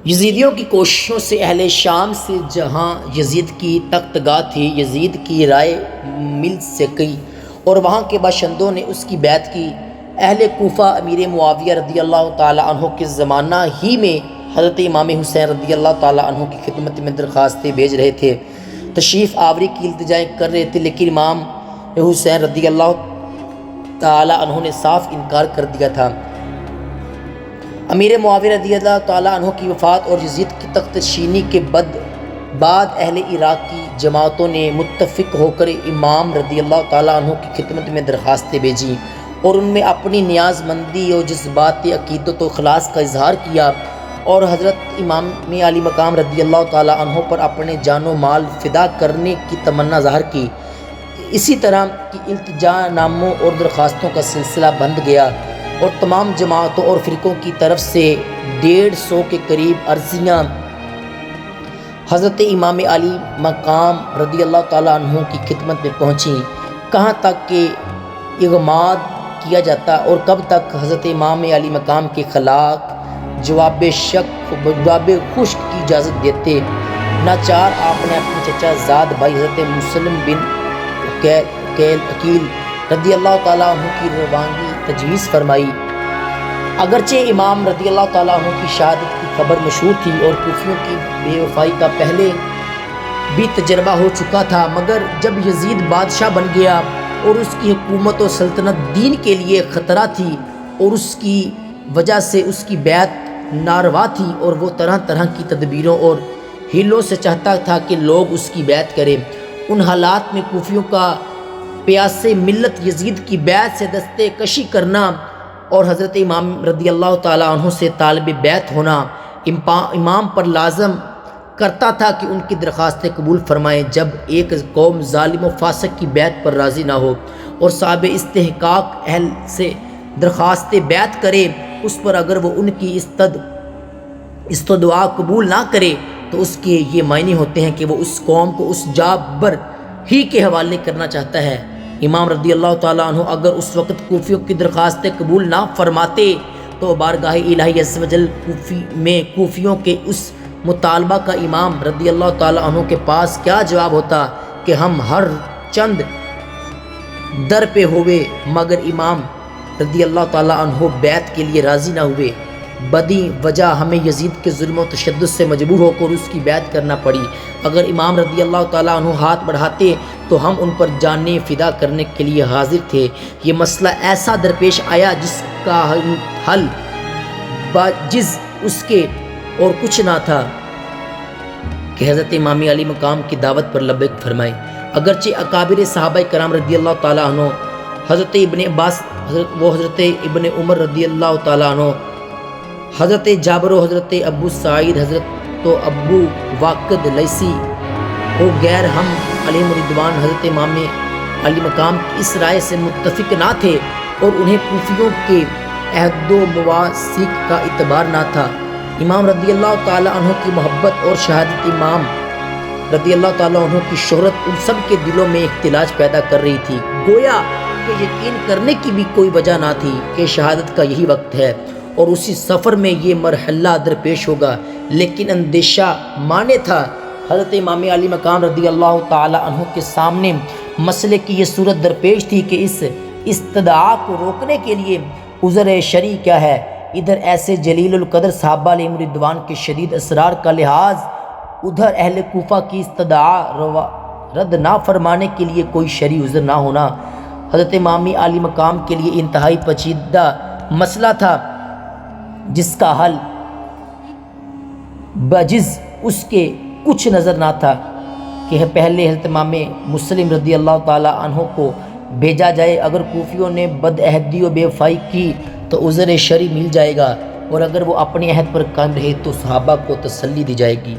یزیدیوں کی کوششوں سے اہل شام سے جہاں یزید کی تختگاہ تھی یزید کی رائے مل سکی اور وہاں کے باشندوں نے اس کی بیعت کی۔ اہل کوفہ امیر معاویہ رضی اللہ تعالیٰ عنہ کے زمانہ ہی میں حضرت امام حسین رضی اللہ تعالیٰ عنہ کی خدمت میں درخواستیں بھیج رہے تھے، تشریف آوری کی التجائیں کر رہے تھے، لیکن امام حسین رضی اللہ تعالیٰ عنہ نے صاف انکار کر دیا تھا۔ امیر معاویہ رضی اللہ تعالیٰ عنہ کی وفات اور یزید کی تخت نشینی کے بعد اہل عراق کی جماعتوں نے متفق ہو کر امام رضی اللہ تعالیٰ عنہ کی خدمت میں درخواستیں بھیجیں اور ان میں اپنی نیاز مندی اور جذباتی عقیدت و اخلاص کا اظہار کیا اور حضرت امام علی مقام رضی اللہ تعالیٰ عنہ پر اپنے جان و مال فدا کرنے کی تمنا ظاہر کی۔ اسی طرح کی التجا ناموں اور درخواستوں کا سلسلہ بند گیا اور تمام جماعتوں اور فرقوں کی طرف سے 150 کے قریب عرضیاں حضرت امام علی مقام رضی اللہ تعالیٰ عنہ کی خدمت میں پہنچیں۔ کہاں تک کہ اغماد کیا جاتا اور کب تک حضرت امام علی مقام کے خلاق جواب خشک کی اجازت دیتے۔ ناچار آپ نے اپنے چچا زاد بھائی حضرت مسلم بن عقیل رضی اللہ تعالیٰ عنہ کی روانگی تجویز فرمائی۔ اگرچہ امام رضی اللہ تعالیٰ عنہ کی شہادت کی خبر مشہور تھی اور کوفیوں کی بے وفائی کا پہلے بھی تجربہ ہو چکا تھا، مگر جب یزید بادشاہ بن گیا اور اس کی حکومت و سلطنت دین کے لیے خطرہ تھی اور اس کی وجہ سے اس کی بیعت ناروا تھی اور وہ طرح طرح کی تدبیروں اور ہیلوں سے چاہتا تھا کہ لوگ اس کی بیعت کریں، ان حالات میں کوفیوں کا پیاسے ملت یزید کی بیعت سے دستے کشی کرنا اور حضرت امام رضی اللہ تعالیٰ عنہ سے طالب بیعت ہونا امام پر لازم کرتا تھا کہ ان کی درخواستیں قبول فرمائیں۔ جب ایک قوم ظالم و فاسق کی بیعت پر راضی نہ ہو اور صاحب استحقاق اہل سے درخواست بیعت کرے اس پر اگر وہ ان کی استدعا قبول نہ کرے تو اس کے یہ معنی ہوتے ہیں کہ وہ اس قوم کو اس جابر ہی کے حوالے کرنا چاہتا ہے۔ امام رضی اللہ تعالیٰ عنہ اگر اس وقت کوفیوں کی درخواستیں قبول نہ فرماتے تو بارگاہ الہی عز و جل کوفیوں کے اس مطالبہ کا امام رضی اللہ تعالیٰ عنہ کے پاس کیا جواب ہوتا کہ ہم ہر چند در پہ ہوئے مگر امام رضی اللہ تعالیٰ عنہ بیعت کے لیے راضی نہ ہوئے۔ بدی وجہ ہمیں یزید کے ظلم و تشدد سے مجبور ہو کر اس کی بیعت کرنا پڑی۔ اگر امام رضی اللہ تعالیٰ عنہ ہاتھ بڑھاتے تو ہم ان پر جانیں فدا کرنے کے لیے حاضر تھے۔ یہ مسئلہ ایسا درپیش آیا جس کا حل باجز اس کے اور کچھ نہ تھا کہ حضرت امام علی مقام کی دعوت پر لبیک فرمائے۔ اگرچہ اکابر صحابہ کرام رضی اللہ تعالیٰ عنہ حضرت ابن عباس حضرت ابن عمر رضی اللہ تعالیٰ عنہ حضرت جابر و حضرت ابو سعید حضرت و ابو واقد لیسی و غیر ہم علیہ رضوان حضرت امام علی مقام کی اس رائے سے متفق نہ تھے اور انہیں کوفیوں کے عہد و مواثیق کا اعتبار نہ تھا۔ امام رضی اللہ تعالیٰ عنہ کی محبت اور شہادت امام رضی اللہ تعالیٰ عنہ کی شہرت ان سب کے دلوں میں اختلاج پیدا کر رہی تھی، گویا کہ یقین کرنے کی بھی کوئی وجہ نہ تھی کہ شہادت کا یہی وقت ہے اور اسی سفر میں یہ مرحلہ درپیش ہوگا، لیکن اندیشہ مانے تھا۔ حضرت امام علی مقام رضی اللہ تعالی عنہ کے سامنے مسئلے کی یہ صورت درپیش تھی کہ اس استدعا کو روکنے کے لیے عذر شرعی کیا ہے۔ ادھر ایسے جلیل القدر صحابہ علیہم رضوان کے شدید اسرار کا لحاظ، ادھر اہل کوفہ کی استدعا رد نہ فرمانے کے لیے کوئی شرعی عذر نہ ہونا حضرت امام علی مقام کے لیے انتہائی پیچیدہ مسئلہ تھا، جس کا حل بجز اس کے کچھ نظر نہ تھا کہ پہلے حضرت امام مسلم رضی اللہ تعالیٰ عنہ کو بھیجا جائے۔ اگر کوفیوں نے بدعہدی و بے وفائی کی تو عذر شرعی مل جائے گا اور اگر وہ اپنے عہد پر قائم رہے تو صحابہ کو تسلی دی جائے گی۔